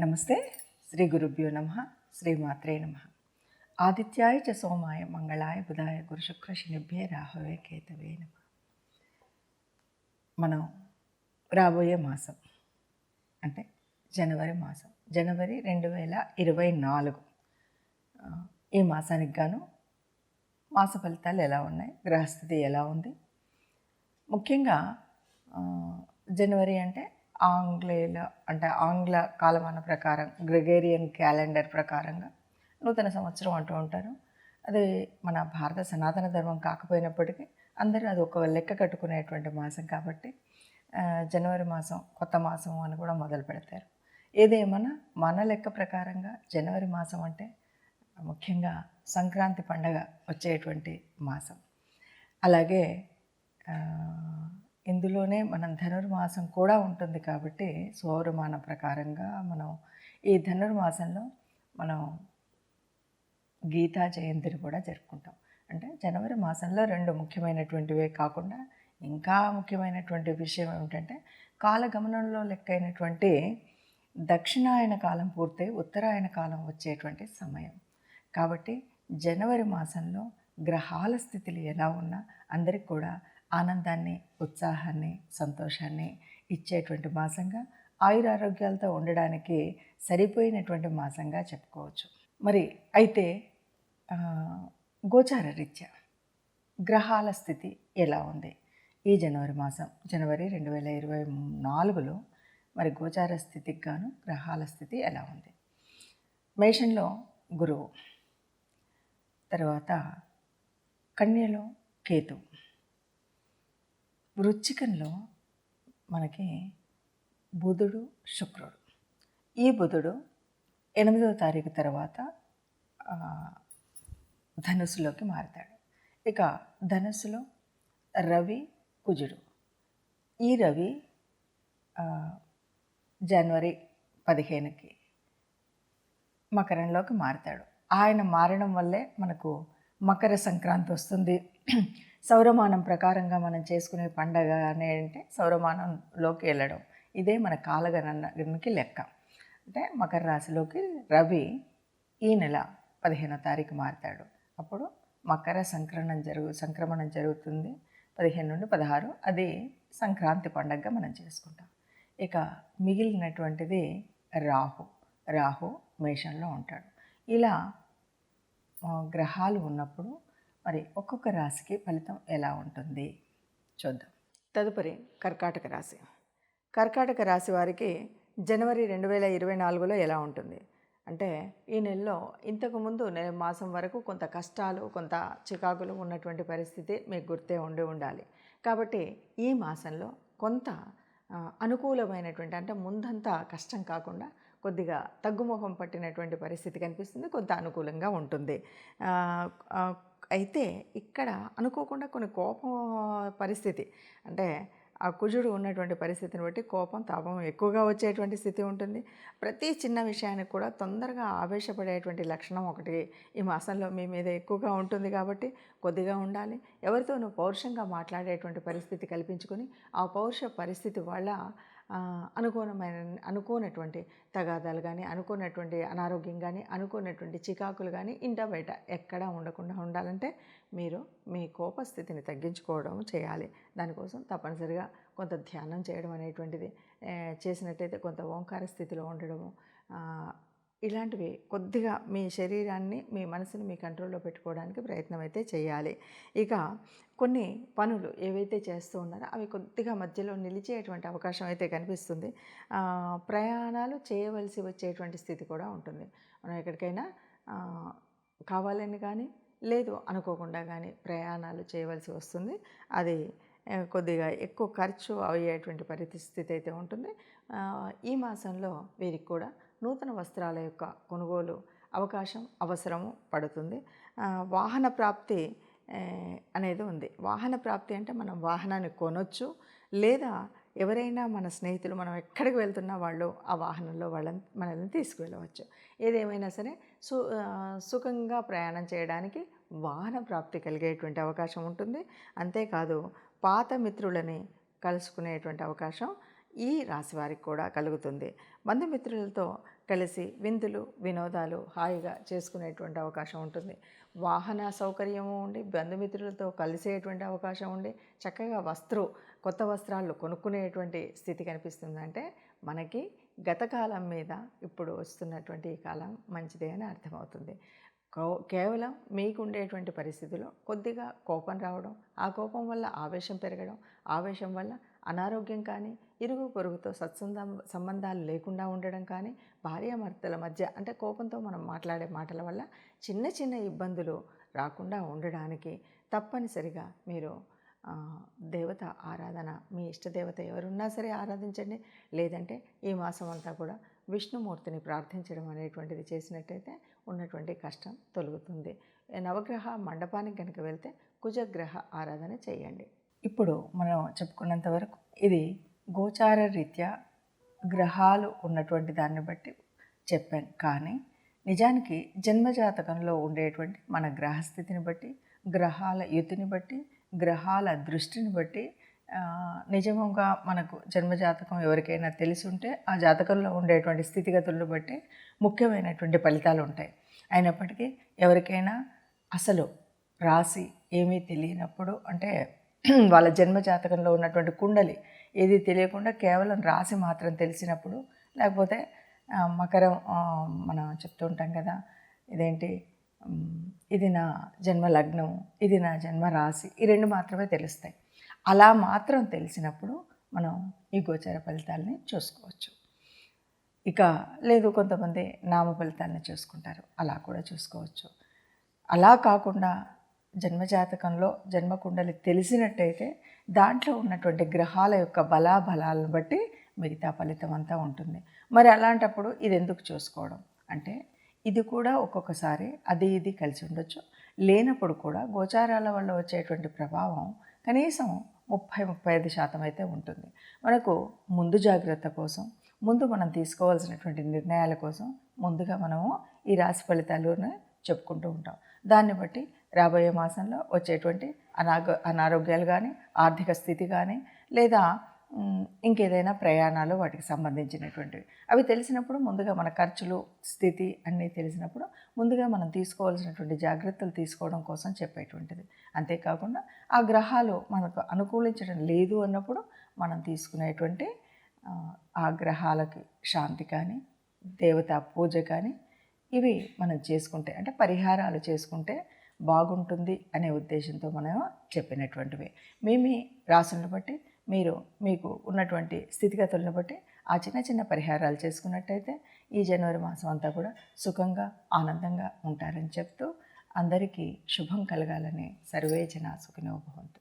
నమస్తే. శ్రీ గురుభ్యో నమః. శ్రీమాత్రే నమః. ఆదిత్యాయ చ సోమాయ మంగళాయ బుధాయ గురుశుక్ర శనిభ్యే రాహవే కేతవే నమః. మనం రాబోయే మాసం అంటే జనవరి మాసం, జనవరి 2024 ఈ మాసానికి గాను మాస ఫలితాలు ఎలా ఉన్నాయి, గ్రహస్థితి ఎలా ఉంది. ముఖ్యంగా జనవరి అంటే ఆంగ్ల కాలమాన ప్రకారం గ్రెగేరియన్ క్యాలెండర్ ప్రకారంగా నూతన సంవత్సరం అంటూ ఉంటారు. అది మన భారత సనాతన ధర్మం కాకపోయినప్పటికీ అందరూ అది ఒక లెక్క కట్టుకునేటువంటి మాసం కాబట్టి జనవరి మాసం కొత్త మాసం అని కూడా మొదలు పెడతారు. ఏదేమన్నా మన లెక్క ప్రకారంగా జనవరి మాసం అంటే ముఖ్యంగా సంక్రాంతి పండగ వచ్చేటువంటి మాసం. అలాగే ఇందులోనే మనం ధనుర్మాసం కూడా ఉంటుంది కాబట్టి సౌరమాన ప్రకారంగా మనం ఈ ధనుర్మాసంలో మనం గీతా జయంతిని కూడా జరుపుకుంటాం. అంటే జనవరి మాసంలో రెండు ముఖ్యమైనటువంటివే కాకుండా ఇంకా ముఖ్యమైనటువంటి విషయం ఏమిటంటే కాలగమనంలో లెక్కైనటువంటి దక్షిణాయన కాలం పూర్తయి ఉత్తరాయణ కాలం వచ్చేటువంటి సమయం కాబట్టి జనవరి మాసంలో గ్రహాల స్థితులు ఎలా ఉన్నా అందరికి కూడా ఆనందాన్ని, ఉత్సాహాన్ని, సంతోషాన్ని ఇచ్చేటువంటి మాసంగా, ఆయురారోగ్యాలతో ఉండడానికి సరిపోయినటువంటి మాసంగా చెప్పుకోవచ్చు. మరి అయితే గోచార రీత్యా గ్రహాల స్థితి ఎలా ఉంది ఈ జనవరి మాసం, జనవరి 2024లో మరి గోచార స్థితికి గాను గ్రహాల స్థితి ఎలా ఉంది? మేషంలో గురువు, తర్వాత కన్యలో కేతు, వృశ్చికంలో మనకి బుధుడు, శుక్రుడు. ఈ బుధుడు 8వ తారీఖు తర్వాత ధనుస్సులోకి మారుతాడు. ఇక ధనుస్సులో రవి, కుజుడు. ఈ రవి జనవరి 15కి మకరంలోకి మారుతాడు. ఆయన మారడం వల్లే మనకు మకర సంక్రాంతి వస్తుంది. సౌరమానం ప్రకారంగా మనం చేసుకునే పండగ అంటే సౌరమానంలోకి వెళ్ళడం, ఇదే మన కాలగణనకి లెక్క. అంటే మకర రాశిలోకి రవి ఈ నెల 15వ తారీఖు మారుతాడు. అప్పుడు మకర సంక్రమణం జరుగుతుంది 15 నుండి 16. అది సంక్రాంతి పండగగా మనం చేసుకుంటాం. ఇక మిగిలినటువంటిది రాహు మేషంలో ఉంటాడు. ఇలా గ్రహాలు ఉన్నప్పుడు మరి ఒక్కొక్క రాశికి ఫలితం ఎలా ఉంటుంది చూద్దాం. తదుపరి కర్కాటక రాశి. కర్కాటక రాశి వారికి జనవరి 2024లో ఎలా ఉంటుంది అంటే ఈ నెలలో ఇంతకుముందు మాసం వరకు కొంత కష్టాలు, కొంత చికాకులు ఉన్నటువంటి పరిస్థితి మీకు గుర్తే ఉండాలి. కాబట్టి ఈ మాసంలో కొంత అనుకూలమైనటువంటి, అంటే ముందంతా కష్టం కాకుండా కొద్దిగా తగ్గుముఖం పట్టినటువంటి పరిస్థితి కనిపిస్తుంది, కొంత అనుకూలంగా ఉంటుంది. అయితే ఇక్కడ అనుకోకుండా కొన్ని కోపం పరిస్థితి, అంటే ఆ కుజుడు ఉన్నటువంటి పరిస్థితిని బట్టి కోపం, తాపం ఎక్కువగా వచ్చేటువంటి స్థితి ఉంటుంది. ప్రతి చిన్న విషయానికి కూడా తొందరగా ఆవేశపడేటువంటి లక్షణం ఒకటి ఈ మాసంలో మీ మీద ఎక్కువగా ఉంటుంది. కాబట్టి కొద్దిగా ఉండాలి. ఎవరితోనూ పౌరుషంగా మాట్లాడేటువంటి పరిస్థితి కల్పించుకొని ఆ పౌరుష పరిస్థితి వల్ల అనుకోనటువంటి తగాదాలు కానీ, అనుకోనటువంటి అనారోగ్యం కానీ, అనుకోనటువంటి చికాకులు కానీ ఇంట బయట ఎక్కడా ఉండకుండా ఉండాలంటే మీరు మీ కోపస్థితిని తగ్గించుకోవడం చేయాలి. దానికోసం తప్పనిసరిగా కొంత ధ్యానం చేయడం అనేటువంటిది చేసినట్టయితే, కొంత ఓంకార స్థితిలో ఉండడము, ఇలాంటివి కొద్దిగా మీ శరీరాన్ని, మీ మనసుని మీ కంట్రోల్లో పెట్టుకోవడానికి ప్రయత్నం అయితే చేయాలి. ఇక కొన్ని పనులు ఏవైతే చేస్తూ ఉన్నారో అవి కొద్దిగా మధ్యలో నిలిచేటువంటి అవకాశం అయితే కనిపిస్తుంది. ప్రయాణాలు చేయవలసి వచ్చేటువంటి స్థితి కూడా ఉంటుంది. మనం ఎక్కడికైనా కావాలని కానీ, లేదు అనుకోకుండా కానీ ప్రయాణాలు చేయవలసి వస్తుంది. అది కొద్దిగా ఎక్కువ ఖర్చు అయ్యేటువంటి పరిస్థితి అయితే ఉంటుంది. ఈ మాసంలో వీరికి కూడా నూతన వస్త్రాల యొక్క కొనుగోలు అవసరము పడుతుంది. వాహన ప్రాప్తి అనేది ఉంది. వాహన ప్రాప్తి అంటే మనం వాహనాన్ని కొనొచ్చు, లేదా ఎవరైనా మన స్నేహితులు మనం ఎక్కడికి వెళ్తున్నా వాళ్ళు ఆ వాహనంలో మనల్ని తీసుకువెళ్ళవచ్చు. ఏదేమైనా సరే సుఖంగా ప్రయాణం చేయడానికి వాహన ప్రాప్తి కలిగేటువంటి అవకాశం ఉంటుంది. అంతేకాదు పాత మిత్రులని కలుసుకునేటువంటి అవకాశం ఈ రాశి వారికి కూడా కలుగుతుంది. బంధుమిత్రులతో కలిసి విందులు వినోదాలు హాయిగా చేసుకునేటువంటి అవకాశం ఉంటుంది. వాహన సౌకర్యము ఉండి బంధుమిత్రులతో కలిసేటువంటి అవకాశం ఉండి చక్కగా కొత్త వస్త్రాలు కొనుక్కునేటువంటి స్థితి కనిపిస్తుంది. అంటే మనకి గత కాలం మీద ఇప్పుడు వస్తున్నటువంటి ఈ కాలం మంచిదే అని అర్థమవుతుంది. కేవలం మీకు ఉండేటువంటి పరిస్థితిలో కొద్దిగా కోపం రావడం, ఆ కోపం వల్ల ఆవేశం పెరగడం, ఆవేశం వల్ల అనారోగ్యం కానీ, ఇరుగు పొరుగుతో సంబంధాలు లేకుండా ఉండడం కానీ, భార్యాభర్తల మధ్య అంటే కోపంతో మనం మాట్లాడే మాటల వల్ల చిన్న చిన్న ఇబ్బందులు రాకుండా ఉండడానికి తప్పనిసరిగా మీరు దేవత ఆరాధన, మీ ఇష్టదేవత ఎవరున్నా సరే ఆరాధించండి. లేదంటే ఈ మాసం అంతా కూడా విష్ణుమూర్తిని ప్రార్థించడం అనేటువంటిది చేసినట్టయితే ఉన్నటువంటి కష్టం తొలగుతుంది. నవగ్రహ మండపానికి కనుక వెళ్తే కుజగ్రహ ఆరాధన చేయండి. ఇప్పుడు మనం చెప్పుకున్నంత వరకు ఇది గోచార రీత్యా గ్రహాలు ఉన్నటువంటి దాన్ని బట్టి చెప్పాం. కానీ నిజానికి జన్మజాతకంలో ఉండేటువంటి మన గ్రహస్థితిని బట్టి, గ్రహాల యుతిని బట్టి, గ్రహాల దృష్టిని బట్టి నిజంగా మనకు జన్మజాతకం ఎవరికైనా తెలిసి ఉంటే ఆ జాతకంలో ఉండేటువంటి స్థితిగతులను బట్టి ముఖ్యమైనటువంటి ఫలితాలు ఉంటాయి. అయినప్పటికీ ఎవరికైనా అసలు రాశి ఏమీ తెలియనప్పుడు, అంటే వాళ్ళ జన్మజాతకంలో ఉన్నటువంటి కుండలి ఏది తెలియకుండా కేవలం రాశి మాత్రం తెలిసినప్పుడు, లేకపోతే మకరం మనం చెప్తూ ఉంటాం కదా, ఇదేంటి ఇది నా జన్మ లగ్నం, ఇది నా జన్మ రాశి, ఈ రెండు మాత్రమే తెలుస్తాయి. అలా మాత్రం తెలిసినప్పుడు మనం ఈ గోచర ఫలితాలని చూసుకోవచ్చు. ఇక లేదు కొంతమంది నామ ఫలితాలని చూసుకుంటారు, అలా కూడా చూసుకోవచ్చు. అలా కాకుండా జన్మజాతకంలో జన్మకుండలి తెలిసినట్టయితే దాంట్లో ఉన్నటువంటి గ్రహాల యొక్క బలాబలాలను బట్టి మిగతా ఫలితం అంతా ఉంటుంది. మరి అలాంటప్పుడు ఇది ఎందుకు చూసుకోవడం అంటే, ఇది కూడా ఒక్కొక్కసారి అది ఇది కలిసి ఉండొచ్చు. లేనప్పుడు కూడా గోచారాల వల్ల వచ్చేటువంటి ప్రభావం కనీసం 30-35% అయితే ఉంటుంది. మనకు ముందు జాగ్రత్త కోసం, ముందు మనం తీసుకోవాల్సినటువంటి నిర్ణయాల కోసం ముందుగా మనము ఈ రాశి ఫలితాలను చెప్పుకుంటూ ఉంటాం. దాన్ని బట్టి రాబోయే మాసంలో వచ్చేటువంటి అనారోగ్యాలు కానీ, ఆర్థిక స్థితి కానీ, లేదా ఇంకేదైనా ప్రయాణాలు వాటికి సంబంధించినటువంటివి అవి తెలిసినప్పుడు ముందుగా మన ఖర్చులు స్థితి అన్నీ తెలిసినప్పుడు ముందుగా మనం తీసుకోవాల్సినటువంటి జాగ్రత్తలు తీసుకోవడం కోసం చెప్పేటువంటిది. అంతేకాకుండా ఆ గ్రహాలు మనకు అనుకూలించడం లేదు అన్నప్పుడు మనం తీసుకునేటువంటి ఆ గ్రహాలకి శాంతి కానీ, దేవతా పూజ కానీ ఇవి మనం చేసుకుంటే, అంటే పరిహారాలు చేసుకుంటే బాగుంటుంది అనే ఉద్దేశంతో మనం చెప్పినటువంటివి. మీ రాసులను బట్టి మీకు ఉన్నటువంటి స్థితిగతులను బట్టి ఆ చిన్న చిన్న పరిహారాలు చేసుకున్నట్టయితే ఈ జనవరి మాసం అంతా కూడా సుఖంగా ఆనందంగా ఉంటారని చెప్తూ అందరికీ శుభం కలగాలని సర్వే జనా సుఖినో భవంతు.